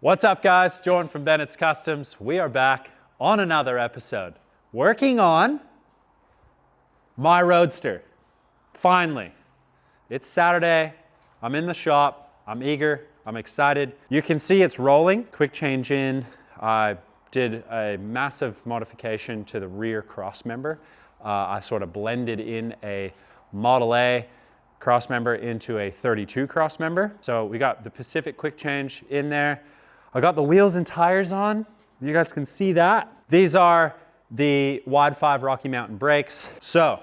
What's up guys, Jordan from Bennett's Customs. We are back on another episode, working on my Roadster. Finally, it's Saturday, I'm in the shop, I'm eager, I'm excited. You can see it's rolling. Quick change in, I did a massive modification to the rear cross member. I sort of blended in a Model A cross member into a 32 cross member. So we got the Pacific quick change in there. I got the wheels and tires on. You guys can see that. These are the Wide 5 Rocky Mountain brakes. So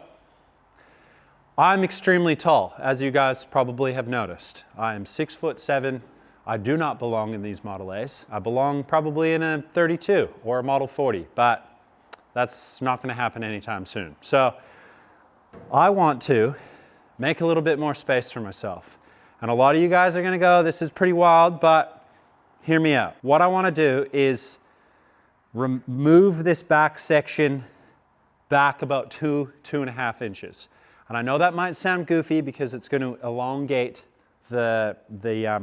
I'm extremely tall, as you guys probably have noticed. I am 6'7". I do not belong in these Model A's. I belong probably in a 32 or a Model 40, but that's not gonna happen anytime soon. So I want to make a little bit more space for myself. And a lot of you guys are gonna go, this is pretty wild, but hear me out. What I wanna do is remove this back section back about 2.5 inches. And I know that might sound goofy because it's gonna elongate the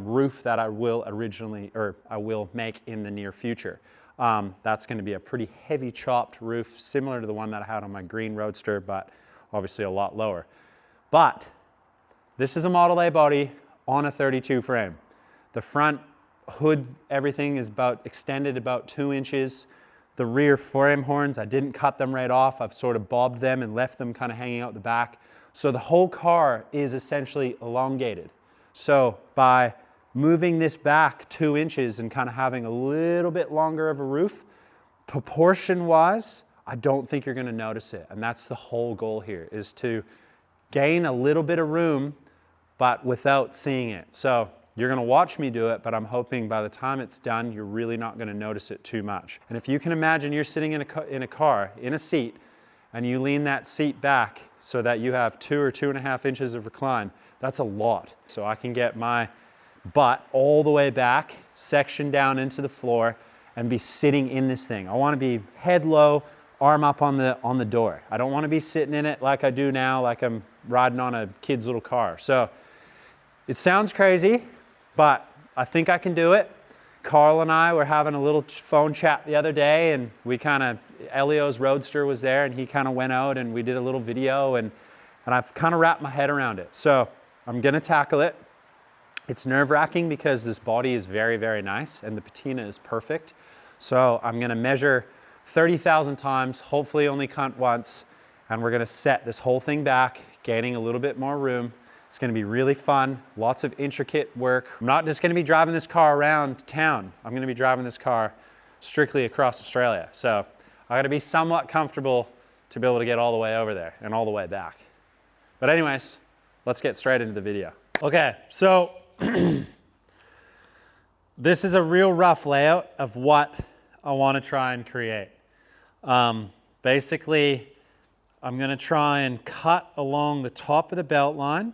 roof that I will make in the near future. That's gonna be a pretty heavy chopped roof, similar to the one that I had on my green Roadster, but obviously a lot lower. But this is a Model A body on a 32 frame. The front hood, everything is extended about 2 inches. The rear frame horns, I didn't cut them right off. I've sort of bobbed them and left them kind of hanging out the back. So the whole car is essentially elongated. So by moving this back 2 inches and kind of having a little bit longer of a roof, proportion-wise, I don't think you're gonna notice it. And that's the whole goal here, is to gain a little bit of room, but without seeing it. So you're gonna watch me do it, but I'm hoping by the time it's done, you're really not gonna notice it too much. And if you can imagine you're sitting in a car, in a seat, and you lean that seat back so that you have 2 or 2.5 inches of recline, that's a lot. So I can get my butt all the way back, section down into the floor, and be sitting in this thing. I wanna be head low, arm up on the door. I don't wanna be sitting in it like I do now, like I'm riding on a kid's little car. So it sounds crazy, but I think I can do it. Carl and I were having a little phone chat the other day, and Elio's Roadster was there, and he kind of went out and we did a little video, and I've kind of wrapped my head around it. So I'm gonna tackle it. It's nerve-wracking because this body is very, very nice and the patina is perfect. So I'm gonna measure 30,000 times, hopefully only cut once, and we're gonna set this whole thing back, gaining a little bit more room. It's gonna be really fun, lots of intricate work. I'm not just gonna be driving this car around town. I'm gonna be driving this car strictly across Australia. So I gotta be somewhat comfortable to be able to get all the way over there and all the way back. But anyways, let's get straight into the video. Okay, so this is a real rough layout of what I wanna try and create. Basically, I'm gonna try and cut along the top of the belt line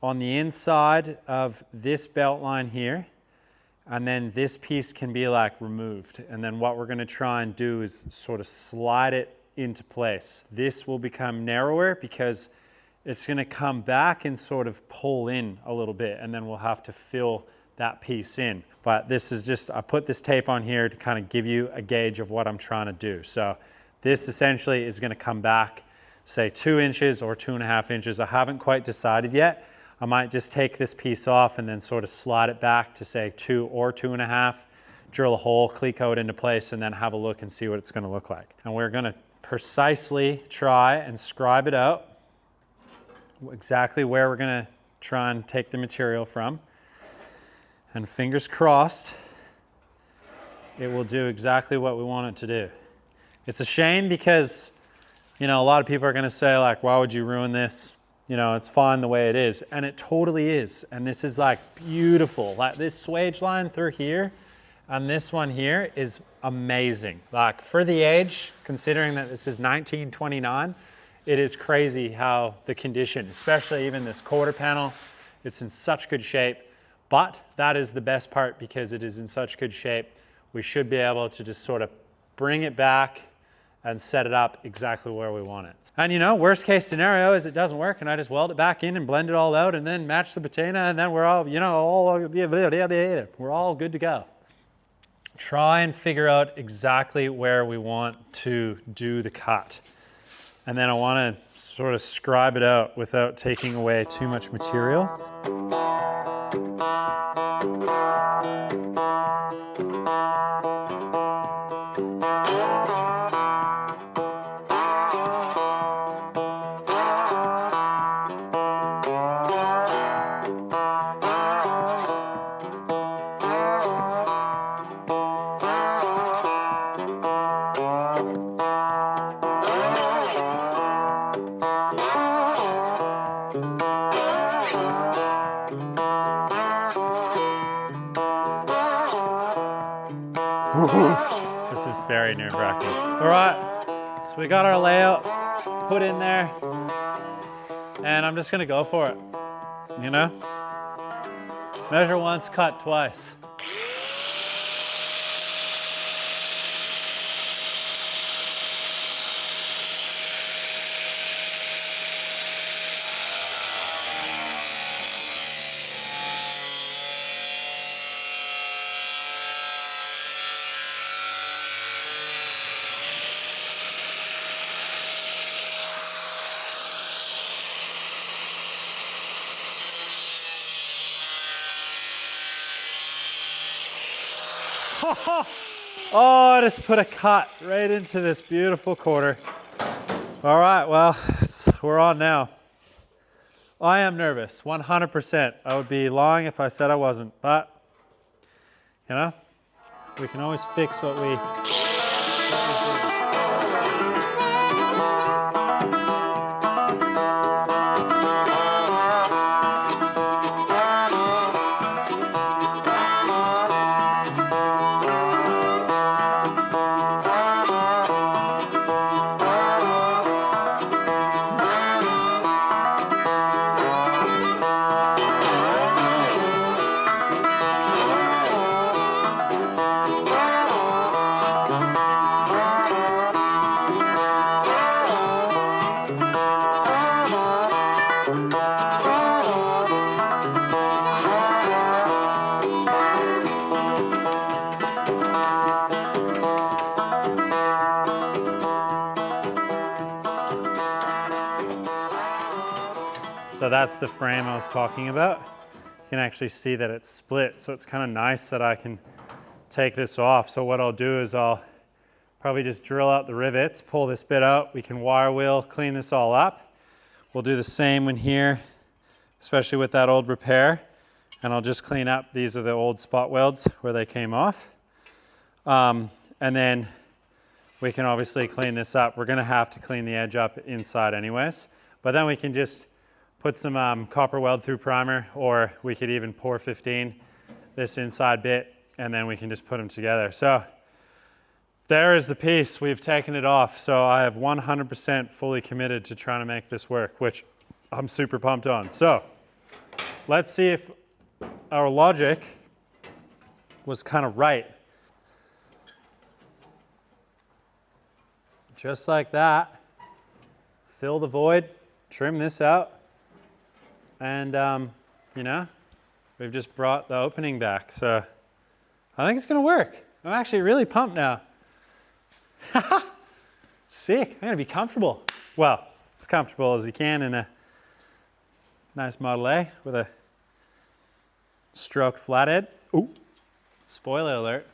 on the inside of this belt line here, and then this piece can be like removed. And then what we're gonna try and do is sort of slide it into place. This will become narrower because it's gonna come back and sort of pull in a little bit, and then we'll have to fill that piece in. But this is just, I put this tape on here to kind of give you a gauge of what I'm trying to do. So this essentially is gonna come back, say 2 inches or 2.5 inches. I haven't quite decided yet. I might just take this piece off and then sort of slide it back to say 2 or 2.5, drill a hole, cleco it into place, and then have a look and see what it's gonna look like. And we're gonna precisely try and scribe it out, exactly where we're gonna try and take the material from. And fingers crossed, it will do exactly what we want it to do. It's a shame because, you know, a lot of people are gonna say like, why would you ruin this? You know, it's fine the way it is. And it totally is. And this is like beautiful. Like this swage line through here and this one here is amazing. Like for the age, considering that this is 1929, it is crazy how the condition, especially even this quarter panel, it's in such good shape. But that is the best part because it is in such good shape. We should be able to just sort of bring it back and set it up exactly where we want it. And you know, worst case scenario is it doesn't work and I just weld it back in and blend it all out and then match the patina, and then we're all, you know, we're all good to go. Try and figure out exactly where we want to do the cut. And then I want to sort of scribe it out without taking away too much material. This is very nerve-wracking. All right, so we got our layout put in there, and I'm just gonna go for it, you know? Measure once, cut twice. Oh, I just put a cut right into this beautiful quarter. All right, well, we're on now. I am nervous, 100%. I would be lying if I said I wasn't, but, you know, we can always fix what we do. So that's the frame I was talking about. You can actually see that it's split, so it's kind of nice that I can take this off. So what I'll do is I'll probably just drill out the rivets, pull this bit out. We can wire wheel, clean this all up. We'll do the same one here, especially with that old repair. And I'll just clean up. These are the old spot welds where they came off. And then we can obviously clean this up. We're gonna have to clean the edge up inside anyways, but then we can just put some copper weld through primer, or we could even pour 15 this inside bit, and then we can just put them together. So there is the piece. We've taken it off. So I have 100% fully committed to trying to make this work, which I'm super pumped on. So let's see if our logic was kind of right. Just like that, fill the void, trim this out, and you know, we've just brought the opening back. So I think it's gonna work. I'm actually really pumped now. Sick, I'm gonna be comfortable. Well, as comfortable as you can in a nice Model A with a stroked flathead. Ooh, spoiler alert.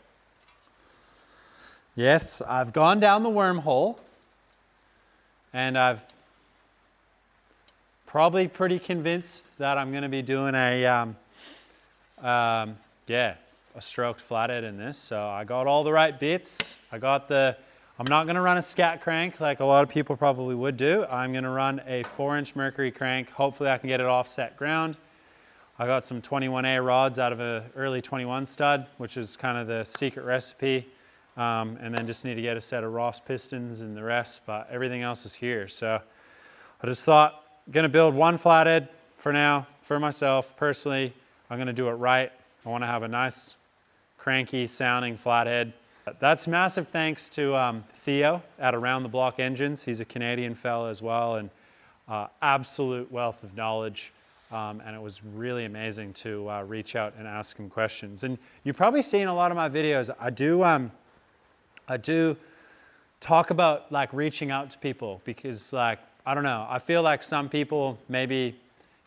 Yes, I've gone down the wormhole, and I've probably pretty convinced that I'm gonna be doing a stroked flathead in this. So I got all the right bits. I'm not gonna run a scat crank like a lot of people probably would do. I'm gonna run a 4-inch Mercury crank. Hopefully I can get it offset ground. I got some 21A rods out of an early 21 stud, which is kind of the secret recipe. And then just need to get a set of Ross pistons and the rest, but everything else is here. So I just thought, gonna build one flathead for now, for myself personally. I'm gonna do it right. I wanna have a nice cranky sounding flathead. That's massive thanks to Theo at Around the Block Engines. He's a Canadian fella as well, and absolute wealth of knowledge. And it was really amazing to reach out and ask him questions. And you've probably seen a lot of my videos. I do talk about like reaching out to people because, like, I don't know, I feel like some people maybe,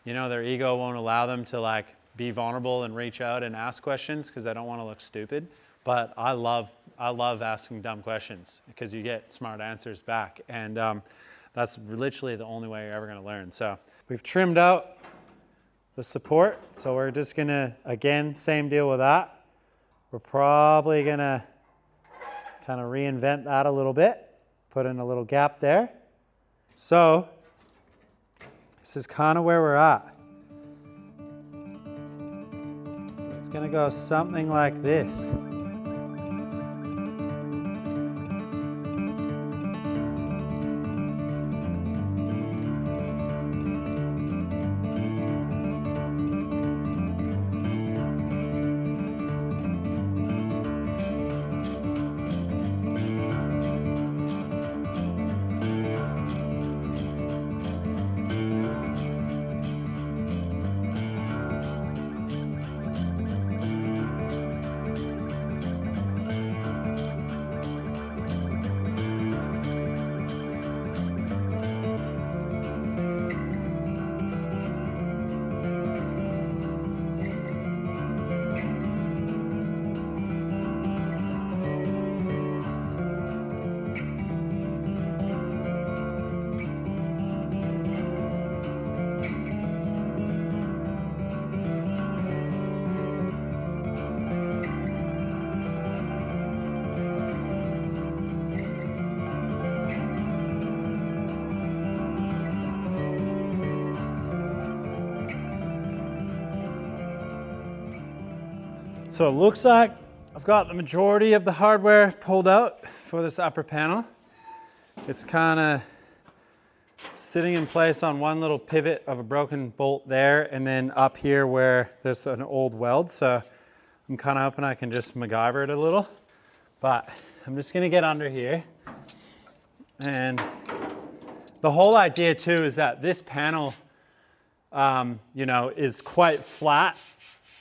you know, their ego won't allow them to like be vulnerable and reach out and ask questions because they don't want to look stupid. But I love asking dumb questions because you get smart answers back. And that's literally the only way you're ever going to learn. So we've trimmed out the support. So we're just going to, again, same deal with that. We're probably going to kind of reinvent that a little bit, put in a little gap there. So this is kind of where we're at. So it's going to go something like this. So it looks like I've got the majority of the hardware pulled out for this upper panel. It's kind of sitting in place on one little pivot of a broken bolt there, and then up here where there's an old weld. So I'm kind of hoping I can just MacGyver it a little. But I'm just going to get under here. And the whole idea too is that this panel, you know, is quite flat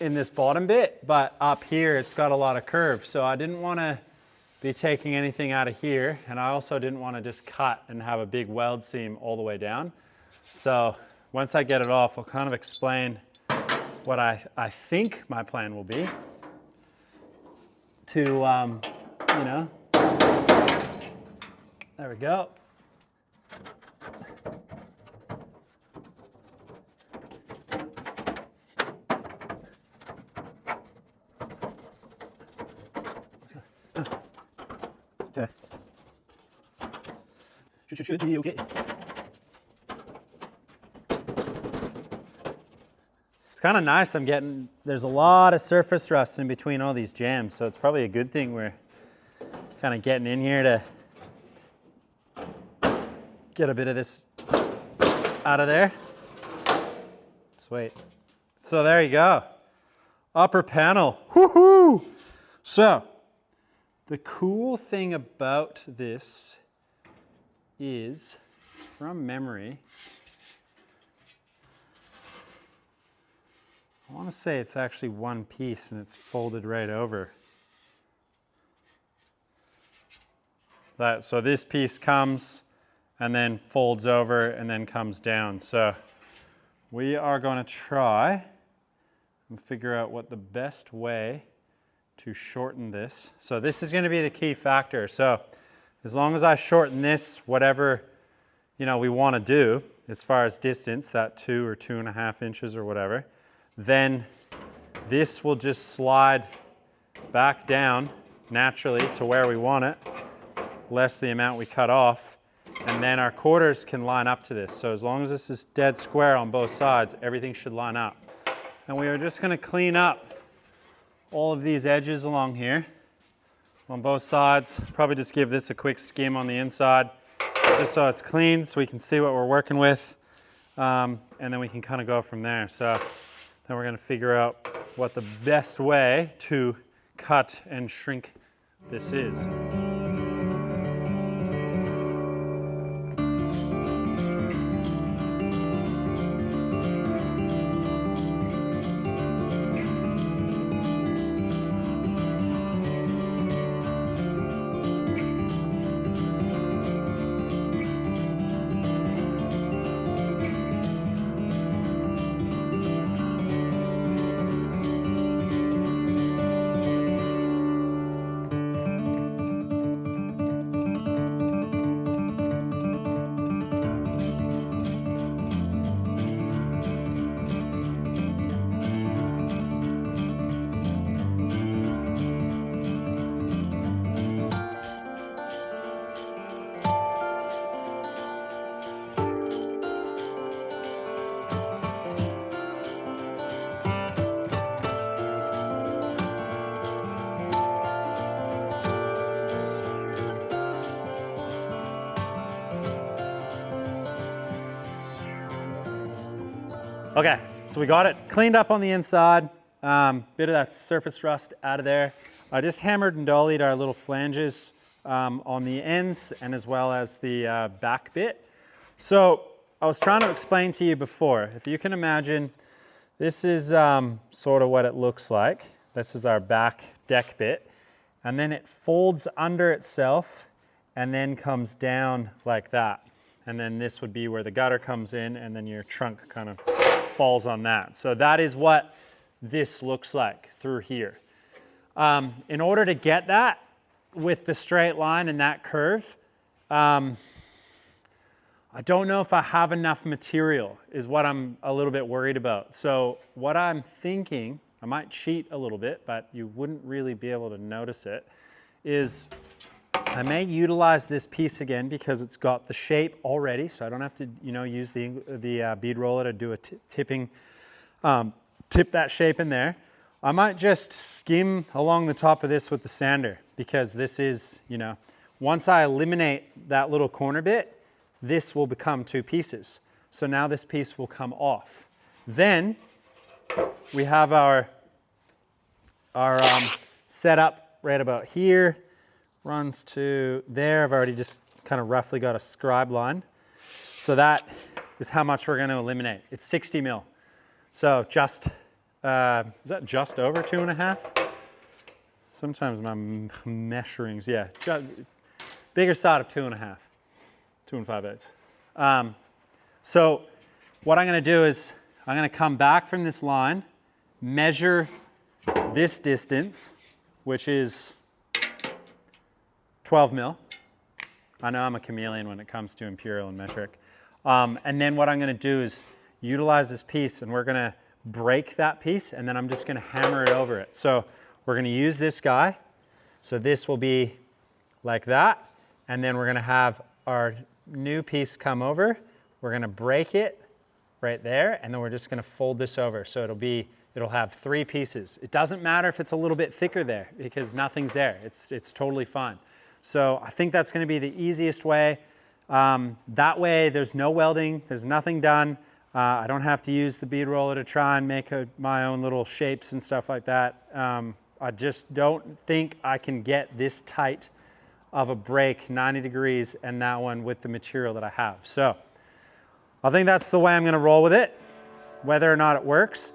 in this bottom bit, but up here it's got a lot of curve. So I didn't want to be taking anything out of here, and I also didn't want to just cut and have a big weld seam all the way down. So once I get it off, I'll kind of explain what I think my plan will be to, you know, there we go. Okay. Should be okay. It's kind of nice. There's a lot of surface rust in between all these jams, so it's probably a good thing we're kind of getting in here to get a bit of this out of there. Sweet. So there you go. Upper panel. Woohoo! So the cool thing about this is, from memory, I want to say it's actually one piece and it's folded right over. So this piece comes and then folds over and then comes down. So we are going to try and figure out what the best way to shorten this. So this is going to be the key factor. So as long as I shorten this, whatever, you know, we want to do as far as distance, that 2 or 2.5 inches or whatever, then this will just slide back down naturally to where we want it, less the amount we cut off, and then our quarters can line up to this. So as long as this is dead square on both sides, everything should line up. And we are just going to clean up all of these edges along here on both sides. Probably just give this a quick skim on the inside just so it's clean, so we can see what we're working with, and then we can kind of go from there. So then we're going to figure out what the best way to cut and shrink this is. Okay, so we got it cleaned up on the inside, bit of that surface rust out of there. I just hammered and dollied our little flanges on the ends and as well as the back bit. So I was trying to explain to you before, if you can imagine, this is sort of what it looks like. This is our back deck bit, and then it folds under itself and then comes down like that. And then this would be where the gutter comes in, and then your trunk kind of falls on that. So that is what this looks like through here. In order to get that with the straight line and that curve, I don't know if I have enough material is what I'm a little bit worried about. So what I'm thinking, I might cheat a little bit, but you wouldn't really be able to notice it, is I may utilize this piece again because it's got the shape already, so I don't have to, use the bead roller to do a tipping, tip that shape in there. I might just skim along the top of this with the sander because this is, once I eliminate that little corner bit, this will become two pieces. So now this piece will come off. Then we have our setup right about here. Runs to there. I've already just kind of roughly got a scribe line. So that is how much we're going to eliminate. It's 60 mil. So just, is that just over 2.5? Sometimes my measurings, yeah. Bigger side of 2.5, 2 5/8. So what I'm going to do is I'm going to come back from this line, measure this distance, which is 12 mil. I know I'm a chameleon when it comes to imperial and metric. And then what I'm going to do is utilize this piece, and we're going to break that piece, and then I'm just going to hammer it over it. So we're going to use this guy. So this will be like that, and then we're going to have our new piece come over. We're going to break it right there, and then we're just going to fold this over. So it'll have 3 pieces. It doesn't matter if it's a little bit thicker there because nothing's there. It's totally fine. So I think that's going to be the easiest way. That way there's no welding, there's nothing done. I don't have to use the bead roller to try and make my own little shapes and stuff like that. I just don't think I can get this tight of a break 90 degrees and that one with the material that I have. So I think that's the way I'm going to roll with it, whether or not it works.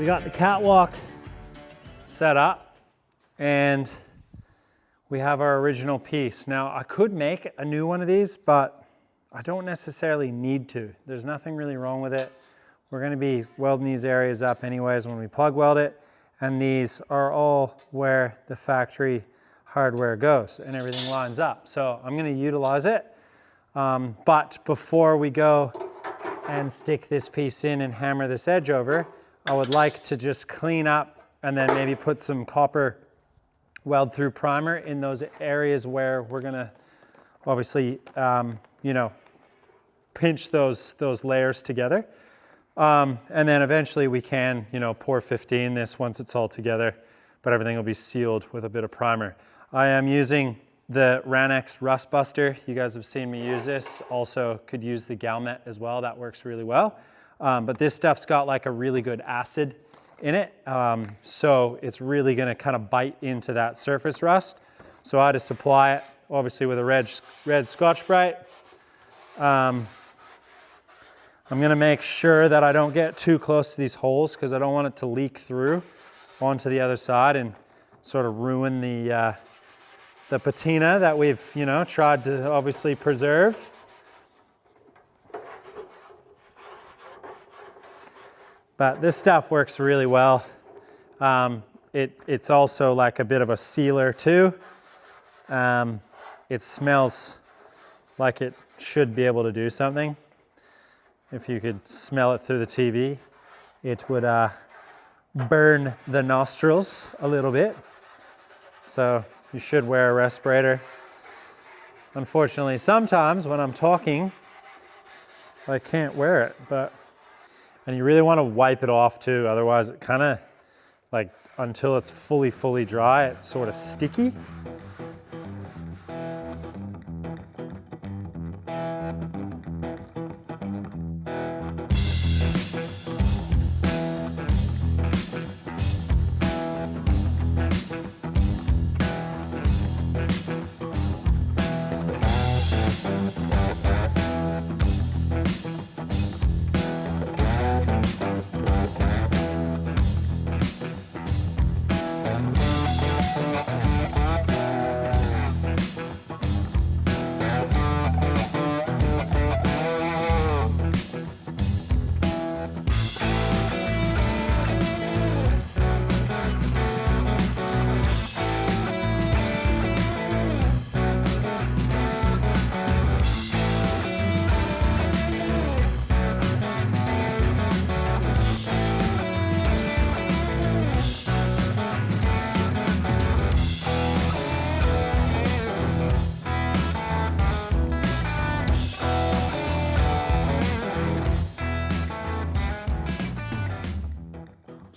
we got the catwalk set up and we have our original piece. Now I could make a new one of these, but I don't necessarily need to. There's nothing really wrong with it. We're gonna be welding these areas up anyways when we plug weld it. And these are all where the factory hardware goes and everything lines up. So I'm gonna utilize it. But before we go and stick this piece in and hammer this edge over, I would like to just clean up and then maybe put some copper weld through primer in those areas where we're gonna obviously, you know, pinch those layers together. And then eventually we can, you know, pour 15 this once it's all together, but everything will be sealed with a bit of primer. I am using the Ranex Rust Buster. You guys have seen me use this. Also could use the Galmet as well. That works really well. But this stuff's got like a really good acid in it. So it's really gonna kind of bite into that surface rust. So I just apply it, obviously with a red Scotch-Brite. I'm gonna make sure that I don't get too close to these holes because I don't want it to leak through onto the other side and sort of ruin the patina that we've, you know, tried to obviously preserve. But this stuff works really well. It's also like a bit of a sealer too. It smells like it should be able to do something. If you could smell it through the TV, it would burn the nostrils a little bit. So you should wear a respirator. Unfortunately, sometimes when I'm talking, I can't wear it, and you really want to wipe it off too, otherwise it kind of, like, until it's fully dry, it's sort of sticky.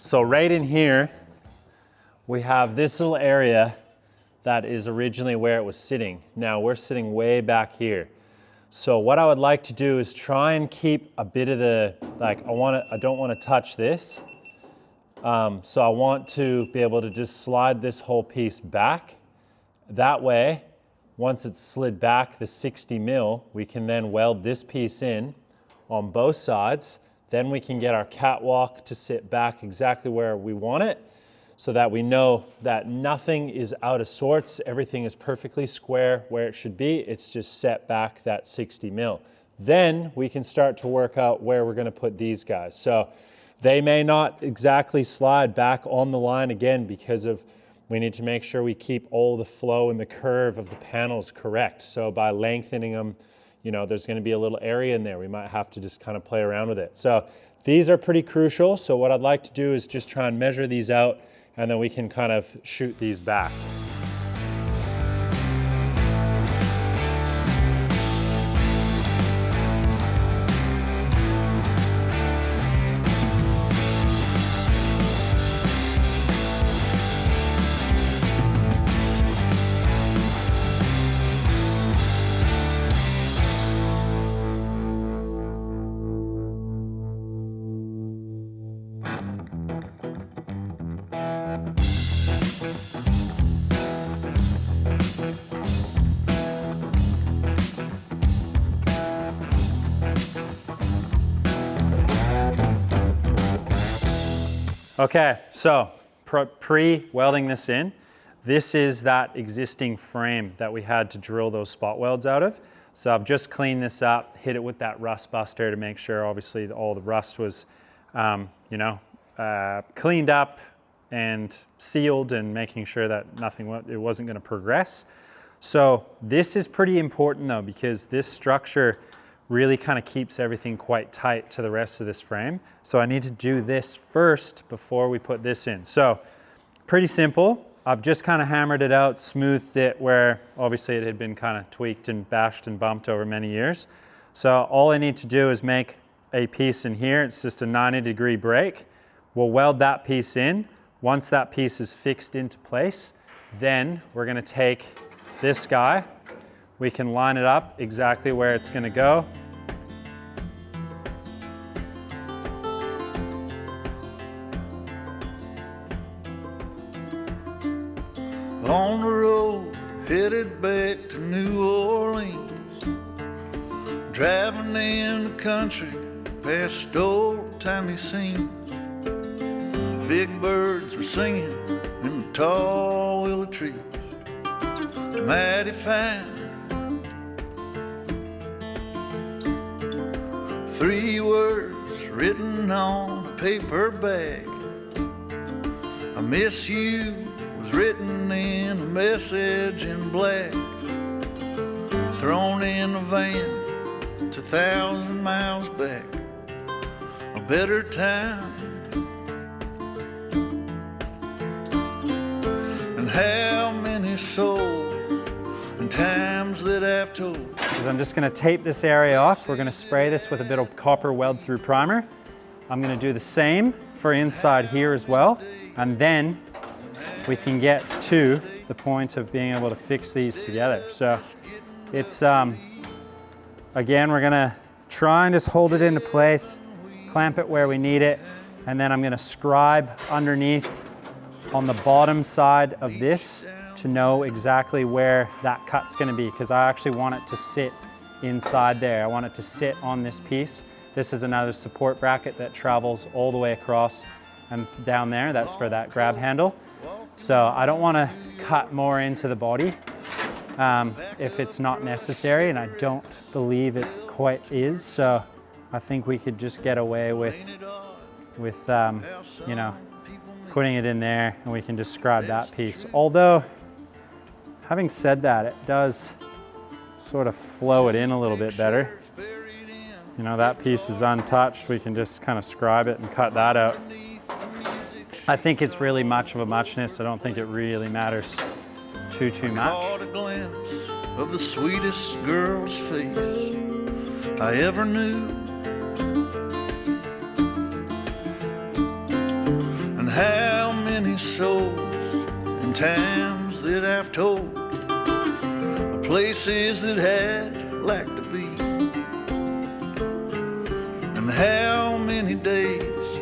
So right in here, we have this little area that is originally where it was sitting. Now we're sitting way back here. So what I would like to do is try and keep a bit of the, like, I don't want to touch this. So I want to be able to just slide this whole piece back. That way, once it's slid back the 60 mil, we can then weld this piece in on both sides. Then we can get our catwalk to sit back exactly where we want it so that we know that nothing is out of sorts. Everything is perfectly square where it should be. It's just set back that 60 mil. Then we can start to work out where we're going to put these guys. So they may not exactly slide back on the line again because we need to make sure we keep all the flow and the curve of the panels correct. So by lengthening them, you know, there's going to be a little area in there. We might have to just kind of play around with it. So these are pretty crucial. So what I'd like to do is just try and measure these out, and then we can kind of shoot these back. Okay, so pre-welding this in, this is that existing frame that we had to drill those spot welds out of. So I've just cleaned this up, hit it with that rust buster to make sure obviously all the rust was, cleaned up and sealed, and making sure that it wasn't going to progress. So this is pretty important though, because this structure really kind of keeps everything quite tight to the rest of this frame. So I need to do this first before we put this in. So pretty simple. I've just kind of hammered it out, smoothed it where obviously it had been kind of tweaked and bashed and bumped over many years. So all I need to do is make a piece in here. It's just a 90-degree break. We'll weld that piece in. Once that piece is fixed into place, then we're going to take this guy. We can line it up exactly where it's going to go. On the road, headed back to New Orleans, driving in the country past old-timey scenes. Big birds were singing in the tall willow trees, mighty fine. 3 words written on a paper bag, I miss you, was written in a message in black, thrown in a van 2,000 miles back, a better time. And how many souls and times that I've told. Because I'm just going to tape this area off. We're going to spray this with a bit of copper weld through primer. I'm going to do the same for inside here as well, and then we can get to the point of being able to fix these together. So it's, again, we're gonna try and just hold it into place, clamp it where we need it, and then I'm gonna scribe underneath on the bottom side of this to know exactly where that cut's gonna be, because I actually want it to sit inside there. I want it to sit on this piece. This is another support bracket that travels all the way across and down there. That's for that grab handle. So I don't want to cut more into the body if it's not necessary, and I don't believe it quite is. So I think we could just get away with putting it in there, and we can just scribe that piece. Although, having said that, it does sort of flow it in a little bit better. You know, that piece is untouched. We can just kind of scribe it and cut that out. I think it's really much of a muchness. I don't think it really matters too much. Caught a glimpse of the sweetest girl's face I ever knew, and how many souls and times that I've told of places that had like to be, and how many days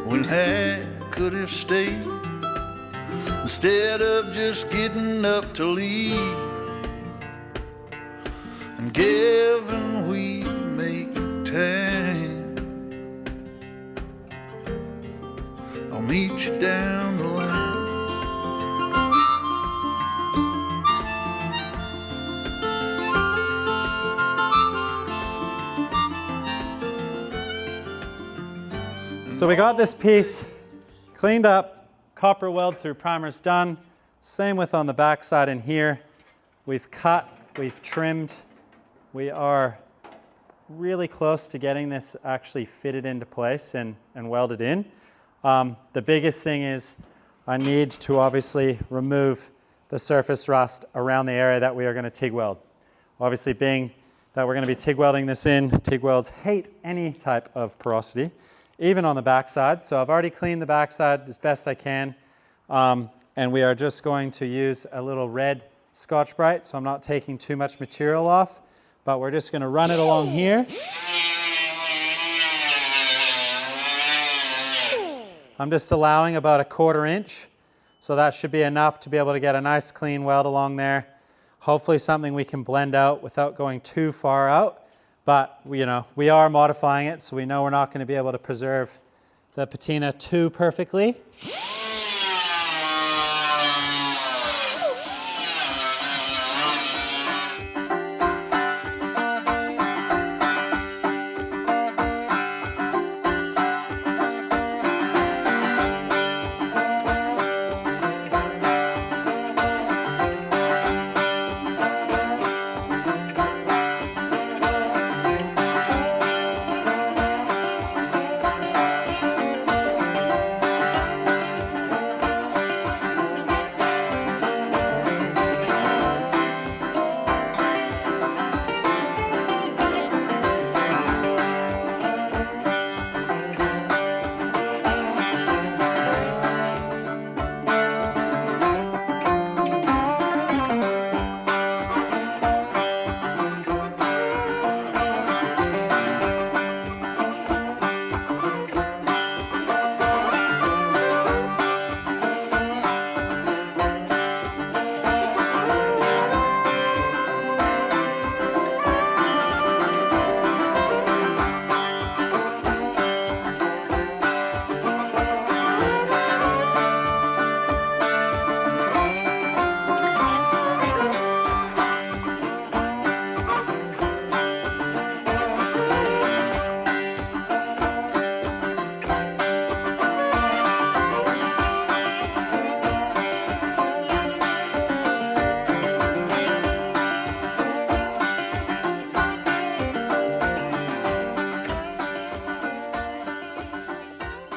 when I could have stayed instead of just getting up to leave. And given we make time, I'll meet you down the line. So we got this piece cleaned up, copper weld through primer's done. Same with on the back side in here. We've cut, we've trimmed. We are really close to getting this actually fitted into place and welded in. The biggest thing is I need to obviously remove the surface rust around the area that we are going to TIG weld. Obviously, being that we're going to be TIG welding this in, TIG welds hate any type of porosity, even on the backside. So I've already cleaned the backside as best I can. And we are just going to use a little red Scotch-Brite, so I'm not taking too much material off, but we're just going to run it along here. I'm just allowing about 1/4 inch, so that should be enough to be able to get a nice clean weld along there. Hopefully something we can blend out without going too far out, but we are modifying it, so we know we're not going to be able to preserve the patina too perfectly.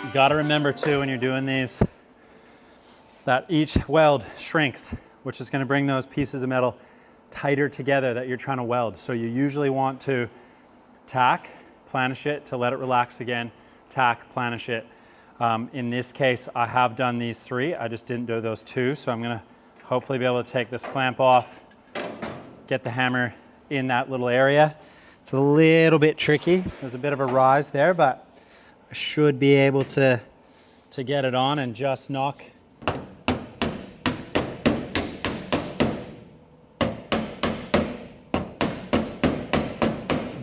You got to remember too when you're doing these that each weld shrinks, which is going to bring those pieces of metal tighter together that you're trying to weld. So you usually want to tack, planish it to let it relax again, tack, planish it. In this case, I have done these 3. I just didn't do those 2. So I'm going to hopefully be able to take this clamp off, get the hammer in that little area. It's a little bit tricky. There's a bit of a rise there, but I should be able to get it on and just knock.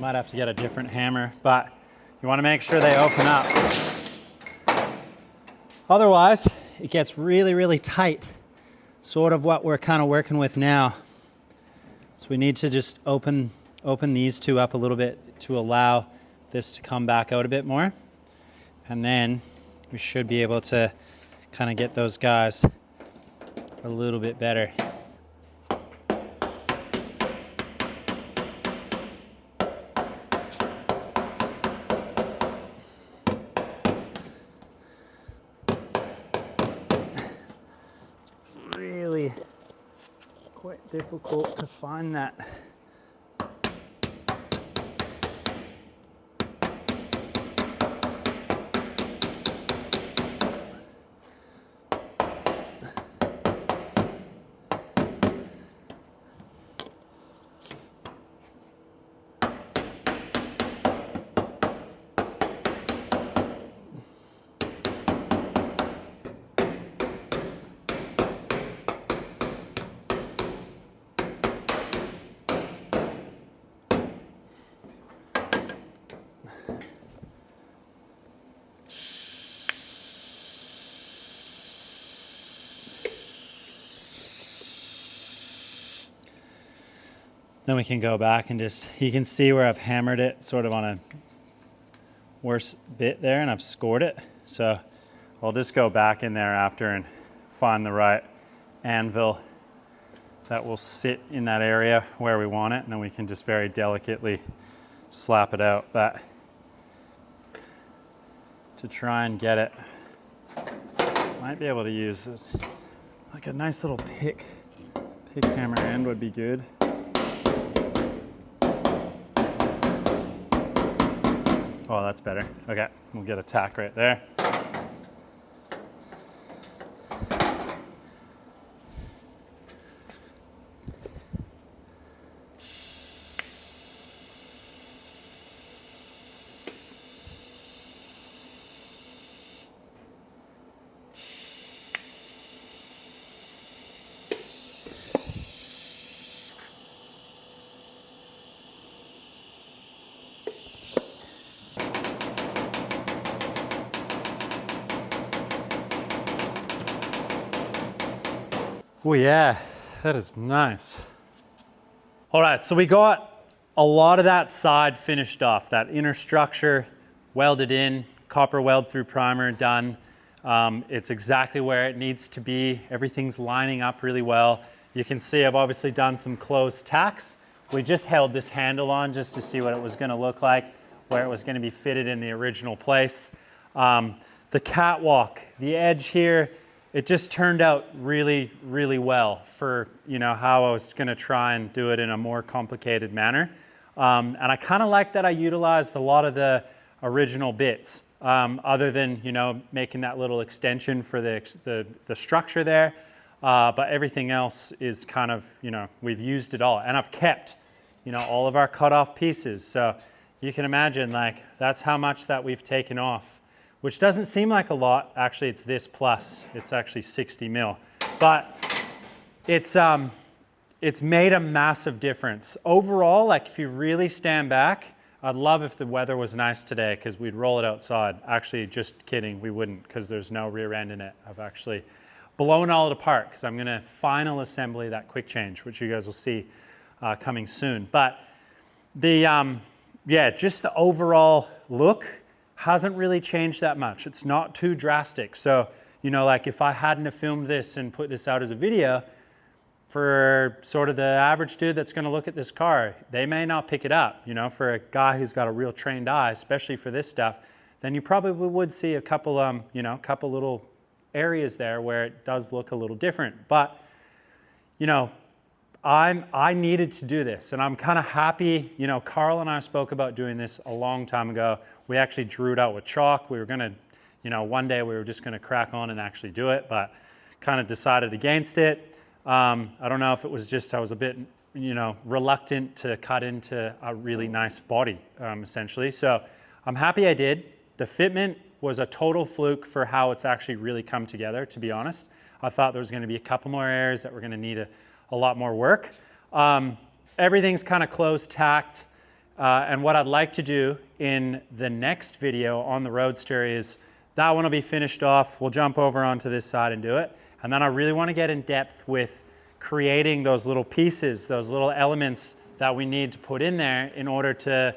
Might have to get a different hammer, but you want to make sure they open up. Otherwise, it gets really, really tight. Sort of what we're kind of working with now. So we need to just open these 2 up a little bit to allow this to come back out a bit more. And then we should be able to kind of get those guys a little bit better. Really quite difficult to find that. Then we can go back and just, you can see where I've hammered it sort of on a worse bit there and I've scored it. So I'll just go back in there after and find the right anvil that will sit in that area where we want it, and then we can just very delicately slap it out. But to try and get it, might be able to use it, like a nice little pick hammer end would be good. Oh, that's better. Okay, we'll get a tack right there. Oh yeah, that is nice. All right, so we got a lot of that side finished off, that inner structure welded in, copper weld through primer done. It's exactly where it needs to be. Everything's lining up really well. You can see I've obviously done some closed tacks. We just held this handle on just to see what it was gonna look like, where it was gonna be fitted in the original place. The catwalk, the edge here, it just turned out really, really well for how I was gonna try and do it in a more complicated manner. And I kind of like that I utilized a lot of the original bits, other than making that little extension for the structure there. But everything else is kind of, we've used it all. And I've kept, all of our cut off pieces. So you can imagine that's how much that we've taken off, which doesn't seem like a lot. Actually, it's this plus, it's actually 60 mil. But it's made a massive difference. Overall, if you really stand back, I'd love if the weather was nice today because we'd roll it outside. Actually, just kidding, we wouldn't because there's no rear end in it. I've actually blown all it apart because I'm gonna final assembly that quick change, which you guys will see coming soon. But just the overall look hasn't really changed that much. It's not too drastic. So, if I hadn't have filmed this and put this out as a video, for sort of the average dude that's gonna look at this car, they may not pick it up. For a guy who's got a real trained eye, especially for this stuff, then you probably would see a couple, couple little areas there where it does look a little different. But, I needed to do this, and I'm kind of happy. Carl and I spoke about doing this a long time ago. We actually drew it out with chalk. We were gonna, one day we were just gonna crack on and actually do it, but kind of decided against it. I don't know if it was just I was a bit, reluctant to cut into a really nice body, essentially. So I'm happy I did. The fitment was a total fluke for how it's actually really come together, to be honest. I thought there was gonna be a couple more areas that were gonna need a lot more work. Everything's kind of closed tacked. And what I'd like to do in the next video on the Roadster is that one will be finished off. We'll jump over onto this side and do it. And then I really want to get in depth with creating those little pieces, those little elements that we need to put in there in order to,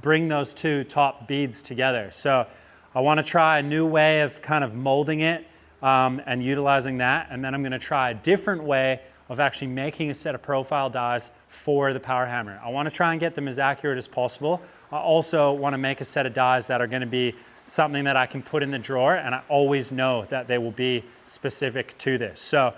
bring those two top beads together. So I want to try a new way of kind of molding it and utilizing that. And then I'm going to try a different way of actually making a set of profile dies for the power hammer. I want to try and get them as accurate as possible. I also want to make a set of dies that are going to be something that I can put in the drawer, and I always know that they will be specific to this. So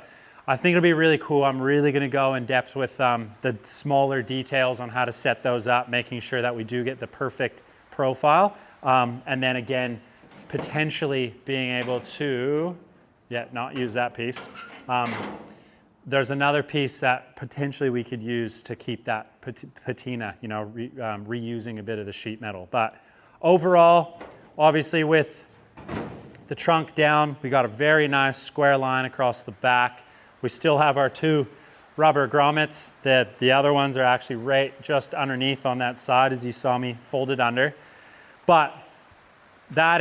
I think it'll be really cool. I'm really going to go in depth with the smaller details on how to set those up, making sure that we do get the perfect profile. And then again, potentially being able to, not use that piece. There's another piece that potentially we could use to keep that patina, reusing a bit of the sheet metal. But overall, obviously with the trunk down, we got a very nice square line across the back. We still have our two rubber grommets. The other ones are actually right just underneath on that side, as you saw me folded under. But that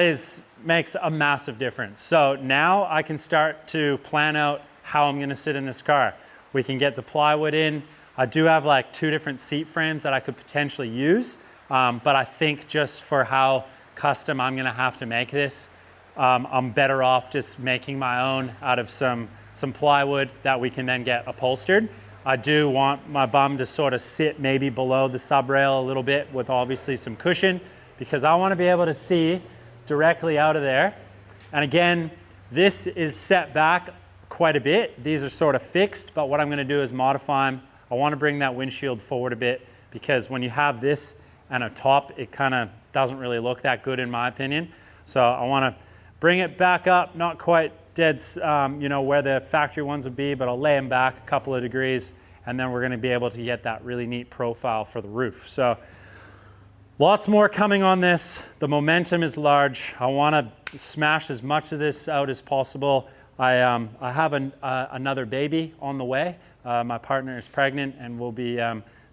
makes a massive difference. So now I can start to plan out how I'm gonna sit in this car. We can get the plywood in. I do have like 2 different seat frames that I could potentially use, but I think just for how custom I'm gonna have to make this, I'm better off just making my own out of some plywood that we can then get upholstered. I do want my bum to sort of sit maybe below the sub rail a little bit with obviously some cushion, because I want to be able to see directly out of there. And again, this is set back quite a bit. These are sort of fixed, but what I'm going to do is modify them. I want to bring that windshield forward a bit, because when you have this and a top, it kind of doesn't really look that good in my opinion. So I want to bring it back up, not quite dead, where the factory ones would be, but I'll lay them back a couple of degrees, and then we're going to be able to get that really neat profile for the roof. So lots more coming on this. The momentum is large. I want to smash as much of this out as possible. I have another baby on the way. My partner is pregnant, and we'll be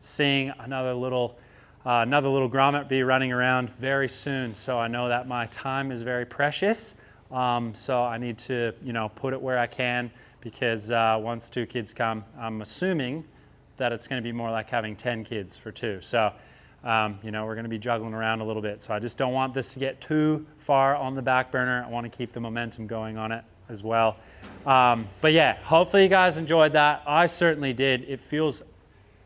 seeing another little grommet be running around very soon. So I know that my time is very precious. So I need to, put it where I can, because once 2 kids come, I'm assuming that it's going to be more like having 10 kids for 2. So, you know, we're going to be juggling around a little bit. So I just don't want this to get too far on the back burner. I want to keep the momentum going on it as well. But yeah, hopefully you guys enjoyed that. I certainly did. It feels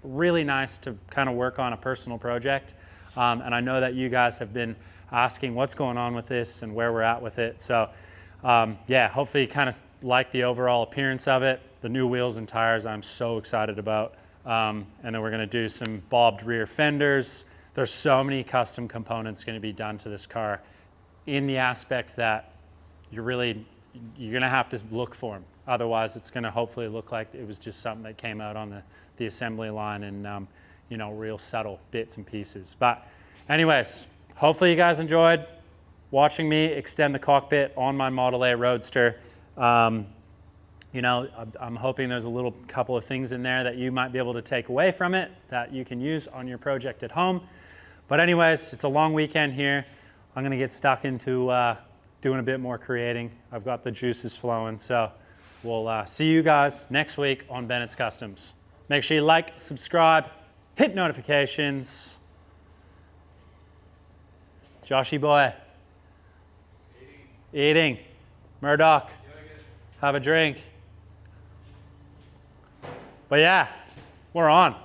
really nice to kind of work on a personal project. And I know that you guys have been asking what's going on with this and where we're at with it. So yeah, hopefully you kind of like the overall appearance of it. The new wheels and tires I'm so excited about. And then we're going to do some bobbed rear fenders. There's so many custom components going to be done to this car in the aspect that you're going to have to look for them. Otherwise, it's going to hopefully look like it was just something that came out on the assembly line and, you know, real subtle bits and pieces. But anyways, hopefully you guys enjoyed watching me extend the cockpit on my Model A Roadster. You know, I'm hoping there's a little couple of things in there that you might be able to take away from it that you can use on your project at home. But anyways, it's a long weekend here. I'm going to get stuck into doing a bit more creating. I've got the juices flowing. So we'll see you guys next week on Bennett's Customs. Make sure you like, subscribe, hit notifications. Joshy boy. Eating. Murdoch. Have a drink. But yeah, we're on.